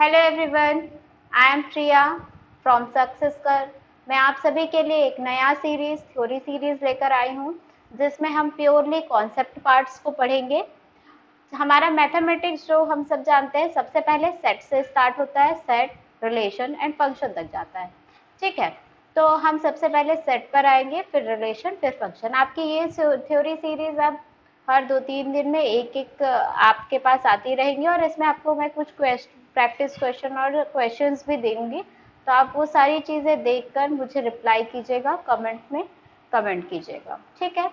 Hello everyone, I am Priya from success कर। मैं आप सभी के लिए एक नया थ्योरी सीरीज लेकर आई हूँ, जिसमें हम प्योरली कॉन्सेप्ट पार्ट्स को पढ़ेंगे। हमारा मैथमेटिक्स जो हम सब जानते हैं, सबसे पहले सेट से स्टार्ट होता है, सेट, रिलेशन एंड फंक्शन तक जाता है। ठीक है, तो हम सबसे पहले सेट पर आएंगे, फिर रिलेशन, फिर फंक्शन। आपकी ये थ्योरी सीरीज अब हर 2-3 दिन में एक एक आपके पास आती रहेंगी, और इसमें आपको मैं कुछ प्रैक्टिस क्वेश्चन और क्वेश्चंस भी दूंगी। तो आप वो सारी चीज़ें देखकर मुझे रिप्लाई कीजिएगा, कमेंट में कमेंट कीजिएगा। ठीक है,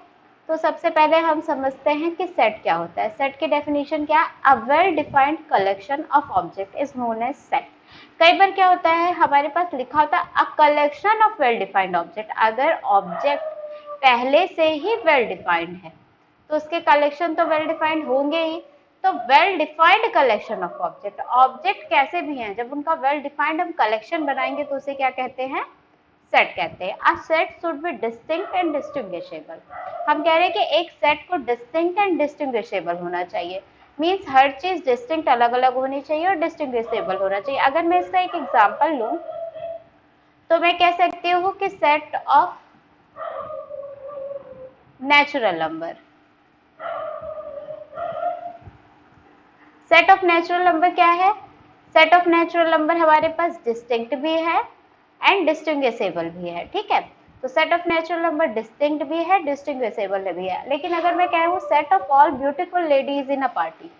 तो सबसे पहले हम समझते हैं कि सेट क्या होता है। सेट की डेफिनेशन क्या है? A well defined collection of object is known as set. कई बार क्या होता है, हमारे पास लिखा होता है a collection of well defined object. अगर ऑब्जेक्ट पहले से ही वेल डिफाइंड है तो उसके कलेक्शन तो वेल डिफाइंड होंगे ही। तो well defined collection of object, object कैसे भी हैं, जब उनका वेल डिफाइंड हम कलेक्शन बनाएंगे तो उसे क्या कहते हैं? सेट कहते हैं। A set should be distinct and distinguishable. हम कह रहे हैं कि एक सेट को डिस्टिंक्ट एंड डिस्टिंग्विशेबल होना चाहिए। मीन्स हर चीज डिस्टिंक्ट अलग अलग होनी चाहिए और डिस्टिंग्विशेबल होना चाहिए। अगर मैं इसका एक एग्जांपल लूं तो मैं कह सकती हूँ कि set of natural number, set of natural number क्या है? सेट ऑफ नेचुरल नंबर हमारे पास डिस्टिंक्ट भी है एंड डिस्टिंग्विशेबल भी है। ठीक है, तो set of natural number distinct भी है, डिस्टिंग्विशेबल भी है। लेकिन अगर मैं कह रहा हूँ set of all beautiful ladies in a party,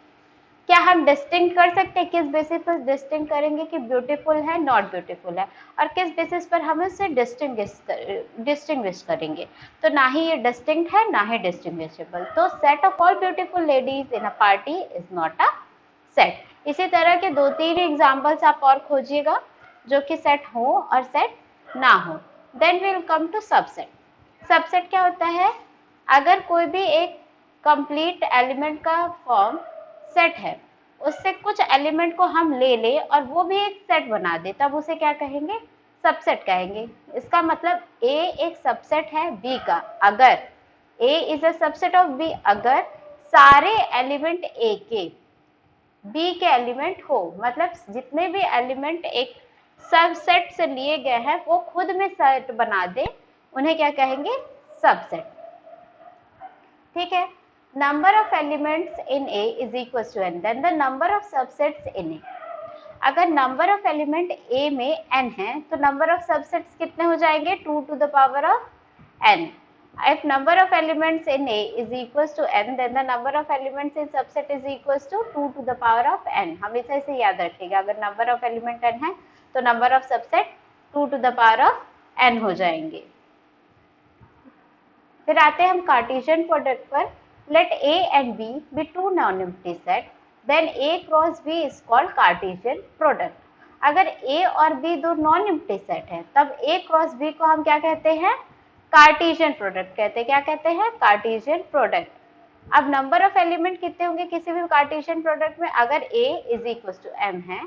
क्या हम डिस्टिंक्ट कर सकते हैं? किस बेसिस पर डिस्टिंक्ट करेंगे कि ब्यूटीफुल है, नॉट ब्यूटीफुल है, और किस बेसिस पर हम इसे डिस्टिंग्विश करेंगे? तो ना ही ये डिस्टिंक्ट है, ना ही डिस्टिंग्विशेबल। तो set of all beautiful ladies in a party is not a set. इसी तरह के 2-3 एग्जांपल्स आप और खोजिएगा जो कि सेट हो और सेट ना हो। Then we will come to subset. Subset क्या होता है? अगर कोई भी एक कंप्लीट एलिमेंट का फॉर्म सेट है, उससे कुछ एलिमेंट को हम ले ले और वो भी एक सेट बना दे, तब उसे क्या कहेंगे? सबसेट कहेंगे। इसका मतलब ए एक सबसेट है बी का, अगर A is a subset of B, अगर सारे एलिमेंट ए के बी के एलिमेंट हो, मतलब जितने भी एलिमेंट एक सबसेट से लिए गए हैं वो खुद में सेट बना दे, उन्हें क्या कहेंगे? सबसेट। ठीक है, number of elements in A is equal to N, then the number of subsets in A. अगर नंबर ऑफ एलिमेंट ए में एन है तो नंबर ऑफ सबसेट्स कितने हो जाएंगे? 2 to the power of n. If number of elements in A is equals to n, then the number of elements in subset is equals to 2 to the power of n. हमेशा इसे याद रखिएगा, अगर number of element n है तो number of subset 2 to the power of n हो जाएंगे। फिर आते हैं हम कार्टेशियन प्रोडक्ट पर। Let A and B be two non-empty set, then A cross B is called Cartesian product. अगर A और B दो नॉन एम्प्टी सेट है तब A क्रॉस B को हम क्या कहते हैं? कार्टेशियन प्रोडक्ट कहते हैं। क्या कहते हैं? Cartesian product. अब नंबर ऑफ एलिमेंट कितने होंगे किसी भी कार्टेशियन प्रोडक्ट में? अगर A is equal to m है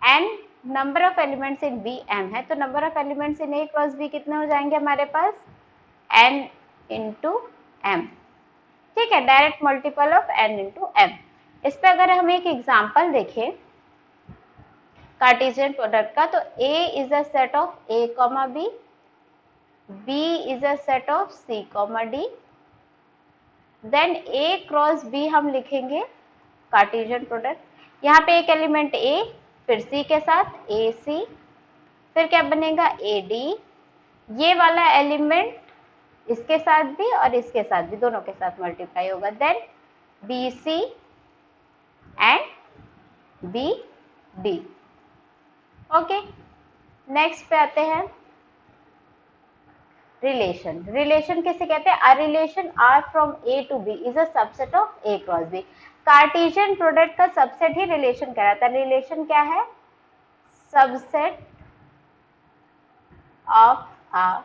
and number of elements in B m है, तो number of elements in A cross B कितने हो जाएंगे हमारे पास? n into m। ठीक है, direct multiple of n into m। इस पे अगर हम एक एग्जांपल देखें कार्टेशियन प्रोडक्ट का, तो A is a set of A comma B, B is a set of C comma D, then A cross B हम लिखेंगे कार्टेशियन प्रोडक्ट। यहाँ पे एक एलिमेंट A, फिर C के साथ AC, फिर क्या बनेगा? AD, ये वाला एलिमेंट इसके साथ भी और इसके साथ भी, दोनों के साथ मल्टीप्लाई होगा, then BC and BD। Okay, next पे आते हैं रिलेशन। रिलेशन किसे कहते हैं? A relation R from A to B is a subset of A cross B। Cartesian product का सबसेट ही रिलेशन कहलाता है। रिलेशन क्या है? Subset of a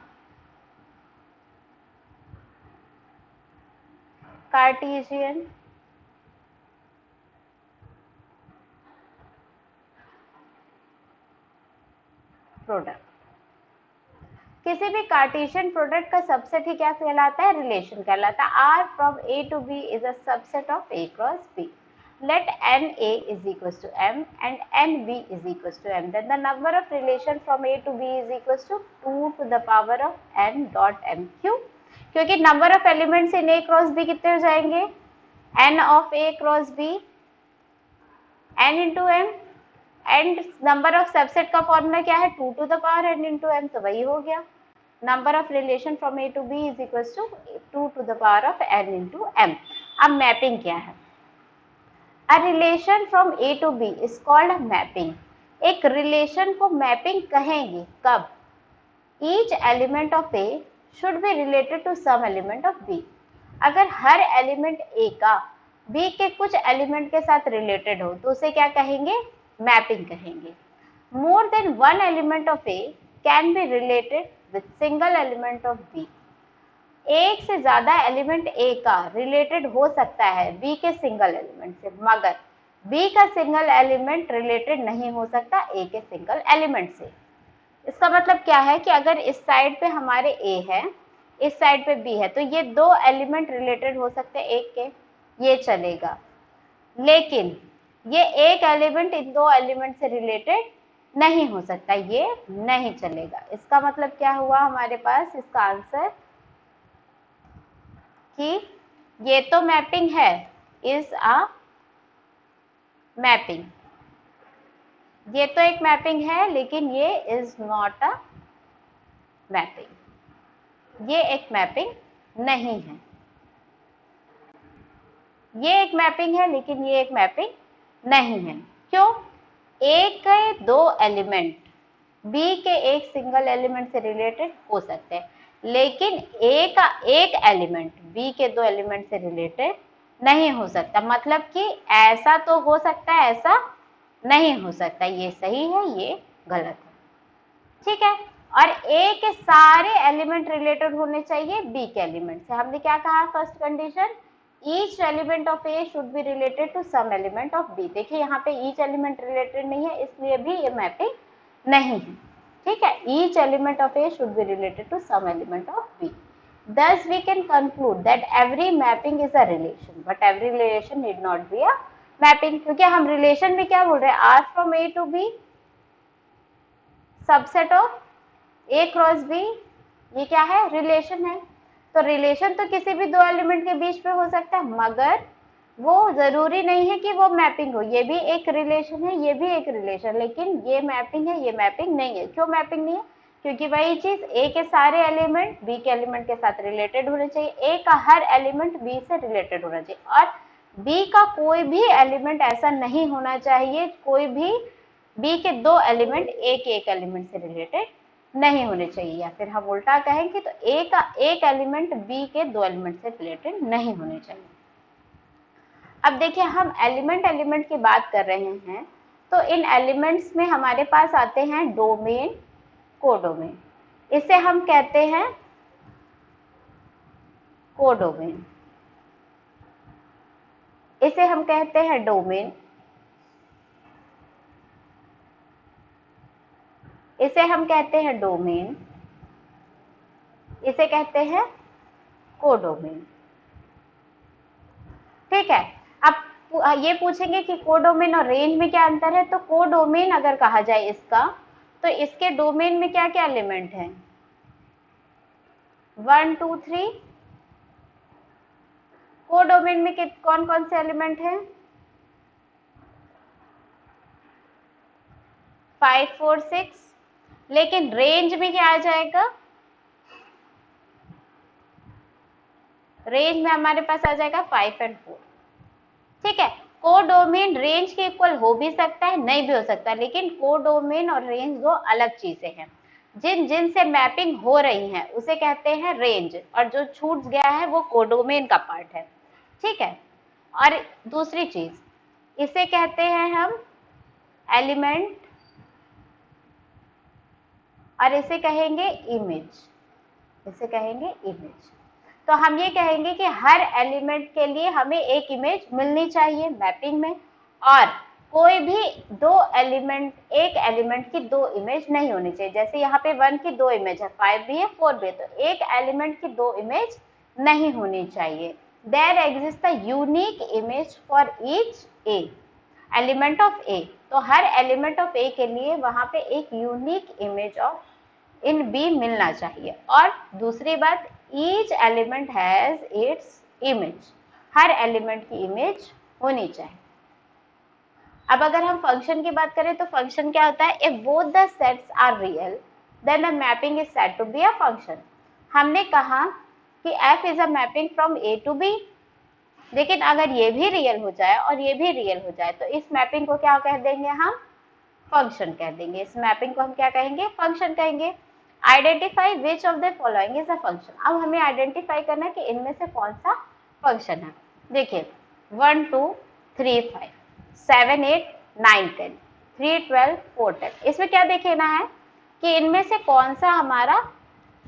Cartesian product. किसी भी कार्टेशियन प्रोडक्ट का सबसेट ही क्या कहलाता है? रिलेशन कहलाता है। R from A to B is a subset of A cross B। let NA is equals to M and NB is equals to M, then the number of relation from A to B is equals to 2 to the power of N dot M. क्यों? क्योंकि number of elements in A cross B कितने हो जाएंगे? N of A cross B, N into M, and number of subset का formula क्या है? 2 to the power N into M, तो वही हो गया. Number of relation from A to B is equals to 2 to the power of N into M. अब mapping क्या है? A relation from A to B is called a mapping. एक relation को mapping कहेंगे कब? Each element of A should be related to some element of B. अगर हर element A का B के कुछ एलिमेंट के साथ रिलेटेड हो तो उसे क्या कहेंगे? मैपिंग कहेंगे. More than one element of A can be related with single element of B. एक से ज्यादा एलिमेंट ए का रिलेटेड हो सकता है बी के सिंगल एलिमेंट से, मगर बी का सिंगल एलिमेंट रिलेटेड नहीं हो सकता ए के सिंगल एलिमेंट से. इसका मतलब क्या है कि अगर इस साइड पे हमारे ए है, इस साइड पे बी है, तो ये दो एलिमेंट रिलेटेड हो सकते हैं एक के, ये चलेगा. लेकिन ये एक एलिमेंट इन दो एलिमेंट से रिलेटेड नहीं हो सकता, ये नहीं चलेगा. इसका मतलब क्या हुआ हमारे पास? इसका आंसर कि ये तो मैपिंग है, इज अ मैपिंग. ये तो एक मैपिंग है लेकिन ये इज नॉट अ मैपिंग. ये एक मैपिंग नहीं है. ये एक मैपिंग है लेकिन ये एक मैपिंग नहीं है. क्यों? ए के दो एलिमेंट बी के एक सिंगल एलिमेंट से रिलेटेड हो सकते हैं, लेकिन ए का एक एलिमेंट बी के दो एलिमेंट से रिलेटेड नहीं हो सकता. मतलब कि ऐसा तो हो सकता है, ऐसा नहीं हो सकता. ये सही है, ये गलत है. ठीक है. और ए के सारे एलिमेंट रिलेटेड होने चाहिए बी के एलिमेंट से. हमने क्या कहा? First condition, each element of A should be related to some element of B. देखिए यहाँ पे ईच एलिमेंट रिलेटेड नहीं है, इसलिए भी ये मैपिंग नहीं है. ठीक है. each element of A should be related to some element of B. Thus we can conclude that every mapping is a relation, but every relation need not be a mapping. क्योंकि हम relation में क्या बोल रहे हैं? R from A to B, subset of A cross B, ये क्या है? relation है. तो relation तो किसी भी दो एलिमेंट के बीच में हो सकता है, मगर वो जरूरी नहीं है कि वो मैपिंग हो. ये भी एक रिलेशन है, ये भी एक रिलेशन, लेकिन ये मैपिंग है, ये मैपिंग नहीं है. क्यों मैपिंग नहीं है? क्योंकि वही चीज, ए के सारे एलिमेंट बी के एलिमेंट के साथ रिलेटेड होने चाहिए, ए का हर एलिमेंट बी से रिलेटेड होना चाहिए, और बी का कोई भी एलिमेंट ऐसा नहीं होना चाहिए, कोई भी बी के दो एलिमेंट ए के एक एलिमेंट से रिलेटेड नहीं होने चाहिए. या फिर हम उल्टा कहेंगे तो ए का एक एलिमेंट बी के दो एलिमेंट से रिलेटेड नहीं होने चाहिए. अब देखिए, हम एलिमेंट की बात कर रहे हैं, तो इन एलिमेंट्स में हमारे पास आते हैं डोमेन, कोडोमेन. इसे हम कहते हैं कोडोमेन, इसे हम कहते हैं डोमेन, इसे हम कहते हैं डोमेन, इसे कहते हैं कोडोमेन. ठीक है. अब ये पूछेंगे कि कोडोमेन और रेंज में क्या अंतर है. तो कोडोमेन अगर कहा जाए इसका, तो इसके डोमेन में क्या क्या एलिमेंट हैं? 1 2 3. कोडोमेन में कौन कौन से एलिमेंट हैं? 5 4 6. लेकिन रेंज में क्या आ जाएगा? रेंज में हमारे पास आ जाएगा 5 और 4. ठीक है. कोडोमेन रेंज के इक्वल हो भी सकता है, नहीं भी हो सकता, लेकिन कोडोमेन और रेंज दो अलग चीजें हैं. जिन से मैपिंग हो रही है उसे कहते हैं रेंज, और जो छूट गया है वो कोडोमेन का पार्ट है. ठीक है. और दूसरी चीज, इसे कहते हैं हम एलिमेंट, और इसे कहेंगे इमेज, इसे कहेंगे इमेज. तो हम ये कहेंगे कि हर एलिमेंट के लिए हमें एक इमेज मिलनी चाहिए मैपिंग में, और कोई भी दो एलिमेंट, एक एलिमेंट की दो इमेज नहीं होनी चाहिए. जैसे यहाँ पे 1 की दो इमेज है, 5 भी है, 4 भी है, तो एक एलिमेंट की दो इमेज नहीं होनी चाहिए. There exist the unique image for each A element of A. तो हर एलिमेंट ऑफ ए के लिए वहां पे एक unique image of in B मिलना चाहिए। और दूसरी बात, each element has its image, हर एलिमेंट की इमेज होनी चाहिए। अब अगर हम फंक्शन की बात करें तो फंक्शन क्या होता है, if both the sets are real then the mapping is said to be a function. हमने कहा कि f is a mapping from a to b, लेकिन अगर ये भी रियल हो जाए और ये भी रियल हो जाए तो इस मैपिंग को क्या कह देंगे हम, फंक्शन कह देंगे। इस मैपिंग को हम क्या कहेंगे, फंक्शन कहेंगे। Identify which of the following is a function. अब हमें आइडेंटिफाई करना है कि इनमें से कौन सा फंक्शन है। देखिए 1 2 3 5 7 8 9 10 3 12 4 10, इसमें क्या देखना है कि इनमें से कौन सा हमारा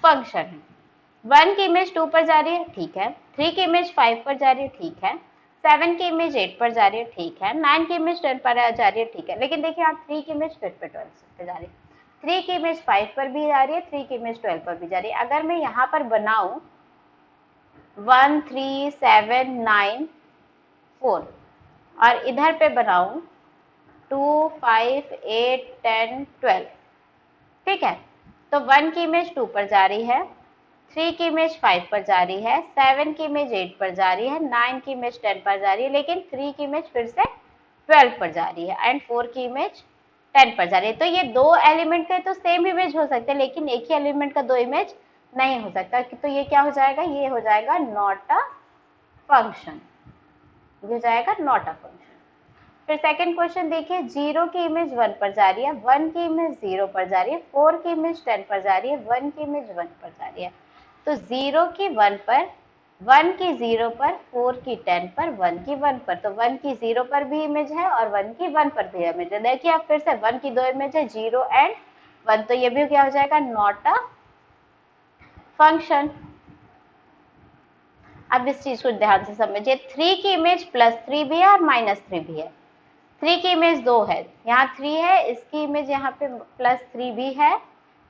फंक्शन है। 1 की इमेज 2 पर जा रही है, ठीक है। 3 की इमेज 5 पर जा रही है, ठीक है। 7 की इमेज 8 पर जा रही है, ठीक है। 9 की इमेज 10 पर जा रही है, ठीक है। लेकिन देखिए आप 3 की इमेज फिर पे 12 पर जा रही है, 3 की इमेज 5 पर भी जा रही है, 3 की इमेज 12 पर भी जा रही है। अगर मैं यहाँ पर बनाऊं 1 3 7 9 4 और इधर पे बनाऊं 2 5 8 10 12, ठीक है। तो 1 की इमेज 2 पर जा रही है, 3 की इमेज 5 पर जा रही है, 7 की इमेज 8 पर जा रही है, 9 की इमेज 10 पर जा रही है, लेकिन 3 की इमेज फिर से 12 पर जा रही है एंड 4 की इमेज 10 पर जा रही है। तो ये दो एलिमेंट के तो सेम इमेज हो सकते हैं, लेकिन एक ही एलिमेंट का दो इमेज नहीं हो सकता। तो ये क्या हो जाएगा, ये हो जाएगा नॉट अ फंक्शन, ये हो जाएगा नॉट अ फंक्शन। फिर सेकंड क्वेश्चन देखिए, 0 की इमेज 1 पर जा रही है, 1 की इमेज 0 पर जा रही है, 4 की इमेज 10 पर जा रही है, 1 की इमेज 1 पर जा रही है। तो 0 की 1 पर, 1 की 0 पर, 4 की 10 पर, 1 की 1 पर। तो 1 की 0 पर भी इमेज है और 1 की 1 पर भी इमेज है। देखिए अब फिर से 1 की दो इमेज है, 0 एंड 1, तो ये भी क्या हो जाएगा, नॉट अ फंक्शन। अब इस चीज को ध्यान से समझिए, 3 की इमेज +3 भी है और -3 भी है। 3 की इमेज 2 है, यहाँ 3 है, इसकी इमेज यहाँ पे +3 भी है,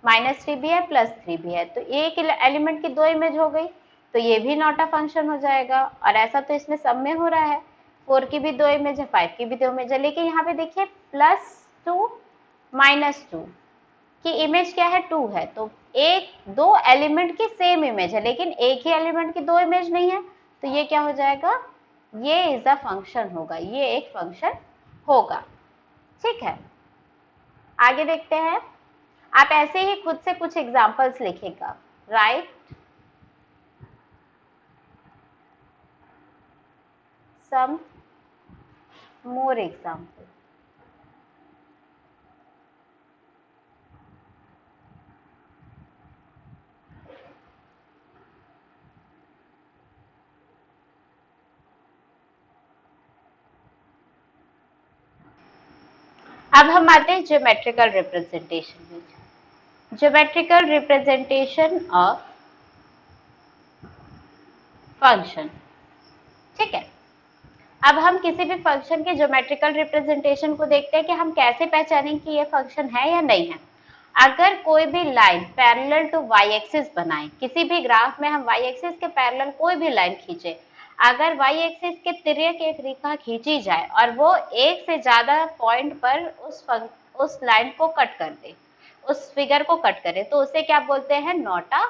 -3 भी है, +3 भी है। तो एक एलिमेंट की दो इमेज हो गई, तो ये भी नॉट अ फंक्शन हो जाएगा। और ऐसा तो इसमें सब में हो रहा है, 4 की भी दो इमेज है, 5 की भी दो इमेज है, लेकिन यहाँ पे देखिए +2 -2 की इमेज क्या है, 2 है। तो एक दो एलिमेंट की सेम इमेज है, लेकिन एक ही एलिमेंट की दो इमेज नहीं है। तो ये क्या हो जाएगा, ये इज अ फंक्शन होगा, ये एक फंक्शन होगा। ठीक है, आगे देखते हैं। आप ऐसे ही खुद से कुछ एग्जांपल्स लिखेगा, राइट सम मोर एग्जांपल। अब हम आते हैं ज्योमेट्रिकल रिप्रेजेंटेशन में। ज्योमेट्रिकल रिप्रेजेंटेशन ऑफ फंक्शन, ठीक है। अब हम किसी भी फंक्शन के ज्योमेट्रिकल रिप्रेजेंटेशन को देखते हैं कि हम कैसे पहचानें कि ये फंक्शन है या नहीं है। अगर कोई भी line parallel to Y axis बनाए, किसी भी ग्राफ में हम वाई एक्सिस के पैरेलल कोई भी लाइन खींचे, अगर वाई एक्सिस के तिर्यक एक रेखा खींची जाए और वो एक से ज्यादा पॉइंट पर उस लाइन को कट कर दे, उस फिगर को कट करे, तो उसे क्या बोलते हैं, नॉट अ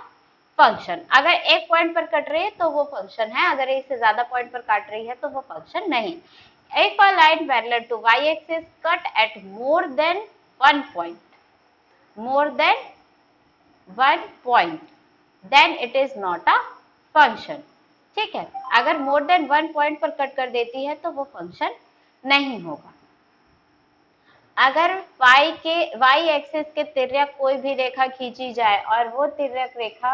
फंक्शन। अगर एक पॉइंट पर कट रही है तो वो फंक्शन है, अगर एक से ज्यादा पॉइंट पर काट रही है तो वो फंक्शन नहीं। If a line parallel to y-axis cut at more than one point, more than one point, then it is not a function। ठीक है, अगर more than one point पर कट कर देती है तो वो फंक्शन नहीं होगा। अगर y एक्सिस के तिर्यक कोई भी रेखा खींची जाए और वो तिर्यक रेखा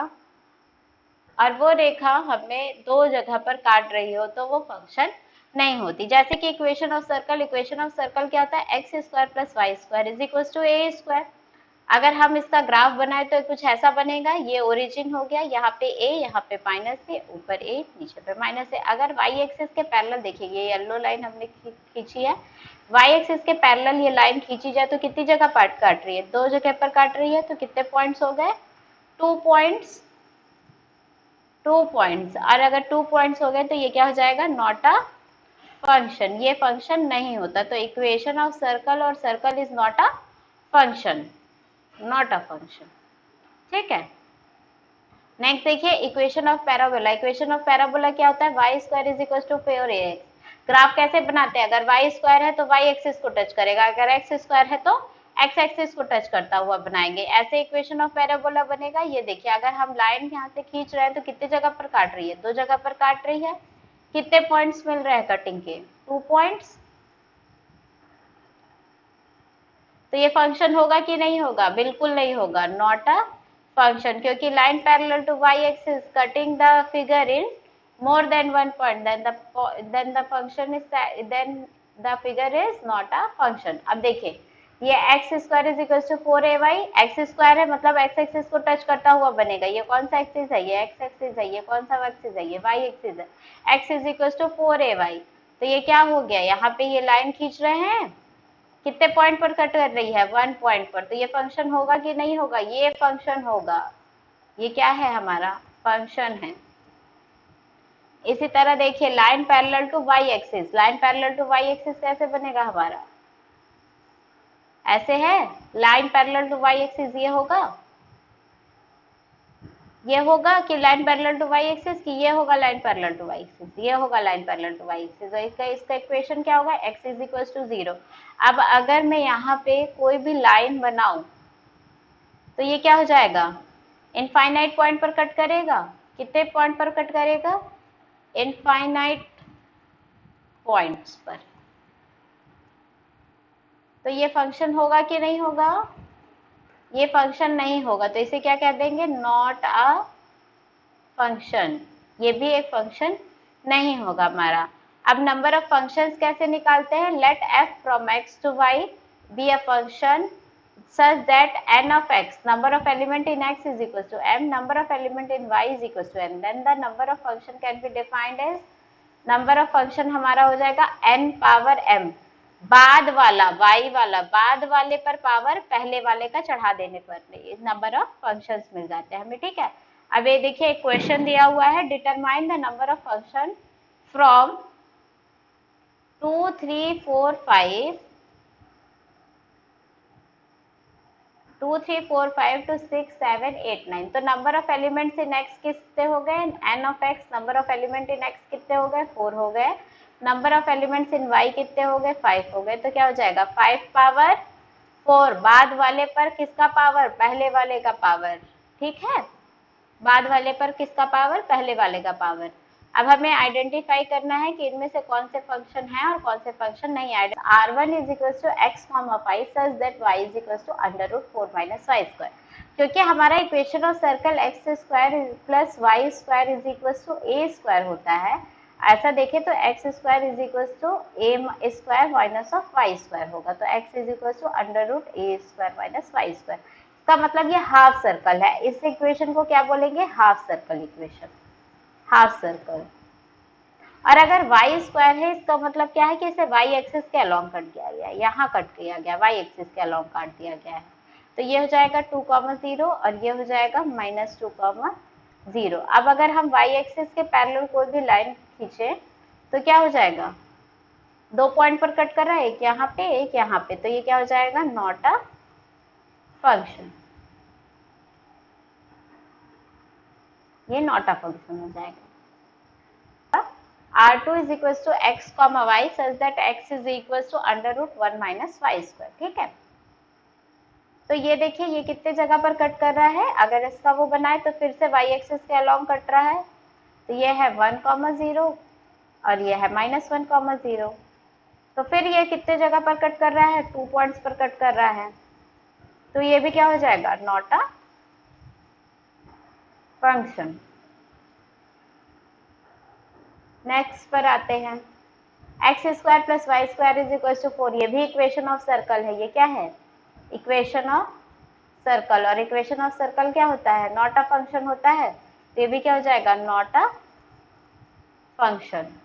और वो रेखा हमें दो जगह पर काट रही हो तो वो फंक्शन नहीं होती। जैसे कि इक्वेशन ऑफ सर्कल क्या होता है, x² + y² = a²। अगर हम इसका ग्राफ बनाए तो कुछ ऐसा बनेगा, ये ओरिजिन हो गया, यहाँ पे a, यहाँ पे -a, ऊपर a, नीचे पे -a। अगर y एक्सिस के पैरेलल देखिए, ये येलो लाइन हमने खींची है, y एक्सिस के पैरेलल ये लाइन खींची जाए तो कितनी जगह काट रही है, दो जगह पर काट रही है। तो कितने पॉइंट्स हो गए, 2 पॉइंट्स 2 पॉइंट्स, और अगर 2 पॉइंट्स हो गए तो ये क्या हो जाएगा, नॉट अ फंक्शन, ये फंक्शन नहीं होता। तो इक्वेशन ऑफ सर्कल और circle is not a function, not a function, ठीक है। नेक्स्ट देखिए equation of parabola. Equation of parabola क्या होता है, Y square is equal to 4ax। Graph कैसे बनाते हैं, अगर वाई स्क्वायर है तो वाई एक्सिस को टच करेगा, अगर एक्स स्क्वायर है तो एक्स एक्सिस को टच करता हुआ बनाएंगे, ऐसे इक्वेशन ऑफ पैराबोला बनेगा। ये देखिए अगर हम लाइन यहाँ से खींच रहे हैं तो कितने जगह पर काट रही है, 2 जगह पर काट रही है। कितने पॉइंट्स मिल रहे हैं कटिंग के, 2 पॉइंट्स। तो ये फंक्शन होगा कि नहीं होगा, बिल्कुल नहीं होगा, नॉट अ फंक्शन, क्योंकि line parallel to Y axis cutting the figure in more than one point, then the function is, then the figure is not a function। अब देखिए ये X square is equal to 4ay, X square है मतलब x axis को touch करता हुआ बनेगा। ये कौन सा एक्सिस है, ये एक्स एक्सिस है। ये कौन सा एक्सिस है, ये वाई एक्सिस है। X is equal to 4ay, तो ये क्या हो गया, यहाँ पे ये लाइन खींच रहे हैं, कितने पॉइंट पर कट कर रही है, 1 पॉइंट पर। तो ये फंक्शन होगा कि नहीं होगा, ये फंक्शन होगा, ये क्या है हमारा फंक्शन है। इसी तरह देखिए line parallel to Y axis, line parallel to Y axis कैसे बनेगा हमारा, ऐसे है, line parallel to Y axis ये होगा, ये होगा कि line parallel to Y axis, की ये होगा line parallel to Y axis, ये होगा line parallel to Y axis. तो इसका इक्वेशन क्या होगा, x इज इक्वल टू 0। अब अगर मैं यहाँ पे कोई भी लाइन बनाऊं तो ये क्या हो जाएगा, इनफाइनाइट पॉइंट पर कट करेगा, कितने पॉइंट पर कट करेगा, इनफाइनाइट पॉइंट्स पर। तो ये फंक्शन होगा कि नहीं होगा, ये फंक्शन नहीं होगा, तो इसे क्या कह देंगे, नॉट अ फंक्शन, ये भी एक फंक्शन नहीं होगा हमारा। अब नंबर ऑफ फंक्शंस कैसे निकालते हैं, let f from x to y be a function such that n of x, number of element in x is equal to m, number of element in y is equal to n, then the number of function can be defined as, number of function हमारा हो जाएगा n power m, बाद वाला y वाला बाद वाले पर power पहले वाले का चढ़ा देने पर नंबर ऑफ फंक्शंस मिल जाते हैं हमें, ठीक है। अब ये देखिए एक क्वेश्चन दिया हुआ है, determine the number of function from 2 3 4 5 2 3 4 5 to 6 7 8 9। तो number of elements in x कितने हो गए, n of x, number of element in x कितने हो गए, 4 हो गए। Number of elements in y कितने हो गए, 5 हो गए। तो क्या हो जाएगा, 5 पावर 4 बाद वाले पर किसका पावर, पहले वाले का पावर, ठीक है, बाद वाले पर किसका पावर, पहले वाले का पावर। अब हमें आइडेंटिफाई करना है कि इनमें से कौन से फंक्शन है और कौन से फंक्शन नहीं है। r1 is equal to X comma 5 such that y is equal to under root 4 minus Y square, क्योंकि हमारा equation of circle X square plus Y square is equal to A square होता है। ऐसा देखें तो X square is equal to A square minus of Y square होगा, तो X is equal to under root A square minus Y square. का मतलब ये हाफ सर्कल है, इस इक्वेशन को क्या बोलेंगे, half circle equation, half circle. और अगर y स्क्वायर है इसका मतलब क्या है कि इसे y एक्सिस के अलोंग कट दिया गया है, यहाँ कट किया गया, y एक्सिस के अलोंग काट दिया गया है। तो ये हो जाएगा 2,0 और ये हो जाएगा -2,0। अब अगर हम y एक्सिस के पैरेलल कोई भी लाइन खींचे तो क्या हो जाएगा, 2 पॉइंट पर कट कर रहा है, एक यहाँ पे एक यहाँ पे, तो ये क्या हो जाएगा, नॉट अ फंक्शन, ये नॉट अ फंक्शन हो जाएगा। r2 is equals to x comma y such that x is equals to under root 1 minus y square, ठीक है। तो ये देखिए ये कितने जगह पर कट कर रहा है, अगर इसका वो बनाए तो फिर से y एक्सिस के अलोंग कट रहा है, तो ये है 1,0 और ये है -1,0। तो फिर ये कितने जगह पर कट कर रहा है, 2 पॉइंट्स पर कट कर रहा है, तो ये भी क्या हो जाएगा, नॉट अ फंक्शन। नेक्स्ट पर आते हैं, X square plus Y square is equal to 4, ये भी इक्वेशन ऑफ सर्कल है, ये क्या है, इक्वेशन ऑफ सर्कल। और इक्वेशन ऑफ सर्कल क्या होता है, नॉट अ फंक्शन होता है, तो ये भी क्या हो जाएगा, not a function.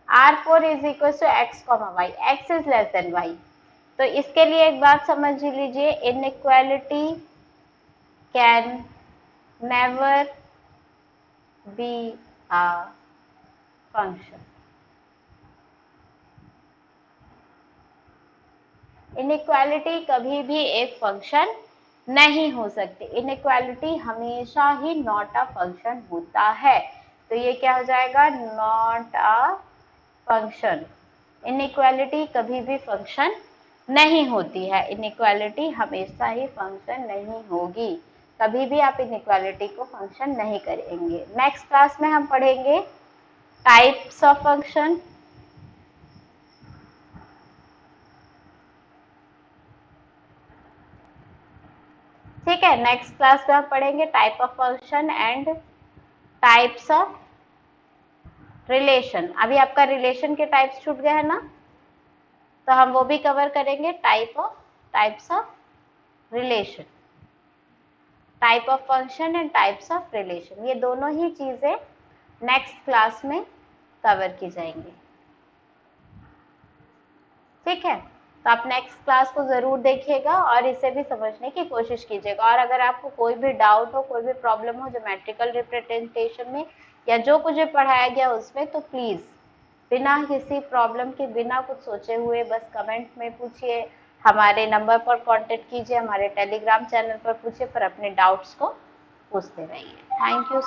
R4 is equal to x comma y, x is less than y, तो इसके लिए एक बात समझ लीजिए, inequality can never be a function. Inequality कभी भी एक फंक्शन नहीं हो सकती। इनइक्वालिटी हमेशा ही नॉट अ फंक्शन होता है। तो ये क्या हो जाएगा, नॉट अ फंक्शन। इनइक्वालिटी कभी भी फंक्शन नहीं होती है। इनइक्वालिटी हमेशा ही फंक्शन नहीं होगी। कभी भी आप इनइक्वालिटी को फंक्शन नहीं करेंगे। नेक्स्ट क्लास में हम पढ़ेंगे टाइप्स ऑफ फंक्शन। ठीक है, नेक्स्ट क्लास में हम पढ़ेंगे type of function and types of relation. अभी आपका रिलेशन के टाइप्स छूट गए हैं ना, तो हम वो भी कवर करेंगे। Types of relation, type of function and types of relation, ये दोनों ही चीजें नेक्स्ट क्लास में कवर की जाएंगी। ठीक है, तो आप नेक्स्ट क्लास को जरूर देखिएगा और इसे भी समझने की कोशिश कीजिएगा। और अगर आपको कोई भी डाउट हो, कोई भी प्रॉब्लम हो ज्योमेट्रिकल रिप्रेजेंटेशन में या जो कुछ भी पढ़ाया गया उसमें, तो प्लीज बिना किसी प्रॉब्लम के, बिना कुछ सोचे हुए बस कमेंट में पूछिए, हमारे नंबर पर कांटेक्ट कीजिए, हमारे टेलीग्राम चैनल पर पूछिए, पर अपने डाउट्स को पूछते रहिए। Thank you.